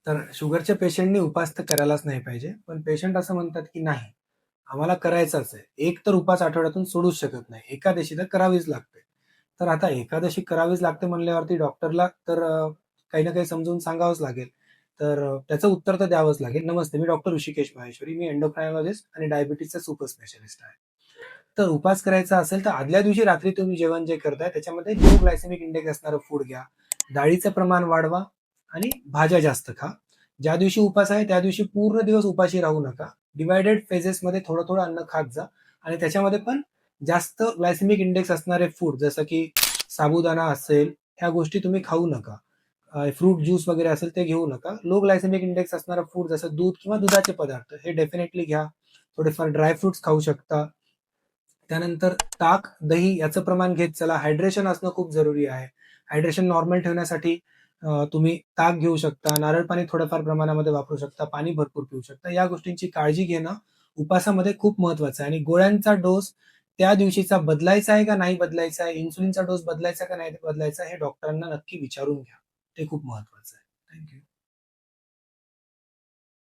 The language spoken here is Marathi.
तर शुगरच्या पेशंटनी उपास तर करायलाच नाही पाहिजे. पण पेशंट असं म्हणतात, की नाही, आम्हाला करायचाच आहे. एक तर उपास आठवड्यातून सोडूच शकत नाही. एकादशी तर करावीच लागते. तर आता एकादशी करावीच लागते म्हणल्यावरती डॉक्टरला तर काही ना काही समजून सांगावंच लागेल. तर त्याचं उत्तर तर द्यावंच लागेल. नमस्ते, मी डॉक्टर ऋषिकेश माहेश्वरी. मी एंडोक्रायनॉलॉजिस्ट आणि डायबिटीजचा सुपर स्पेशालिस्ट आहे. तर उपास करायचा असेल तर आदल्या दिवशी रात्री तुम्ही जेवण जे करताय त्याच्यामध्ये लो ग्लायसेमिक इंडेक्स असणारं फूड घ्या. डाळीचं प्रमाण वाढवा आणि भाज्या जास्त खा. ज्या दिवशी उपास आहे त्या दिवशी पूर्ण दिवस उपाशी राहू नका. डिवायडेड फेजेसमध्ये थोडं थोडं अन्न खात जा आणि त्याच्यामध्ये पण जास्त ग्लायसेमिक इंडेक्स असणारे फूड जसं की साबुदाणा असेल ह्या गोष्टी तुम्ही खाऊ नका. फ्रूट ज्यूस वगैरे असेल ते घेऊ नका. लो ग्लायसेमिक इंडेक्स असणारं फूड जसं दूध किंवा दुधाचे पदार्थ हे डेफिनेटली घ्या. थोडेफार ड्राय फ्रुट्स खाऊ शकता. त्यानंतर ताक, दही याचं प्रमाण घेत चला. हायड्रेशन असणं खूप जरुरी आहे. हायड्रेशन नॉर्मल ठेवण्यासाठी तुम्ही ताक घेऊ शकता, नारळ पाणी थोड्याफार प्रमाणामध्ये वापरू शकता, पाणी भरपूर पिऊ शकता. या गोष्टींची काळजी घेणं उपासामध्ये खूप महत्वाचं आहे आणि गोळ्यांचा डोस त्या दिवशीचा बदलायचा आहे का नाही बदलायचा आहे, इन्सुलिनचा डोस बदलायचा का नाही बदलायचा हे डॉक्टरांना नक्की विचारून घ्या. ते खूप महत्वाचं आहे. Thank you.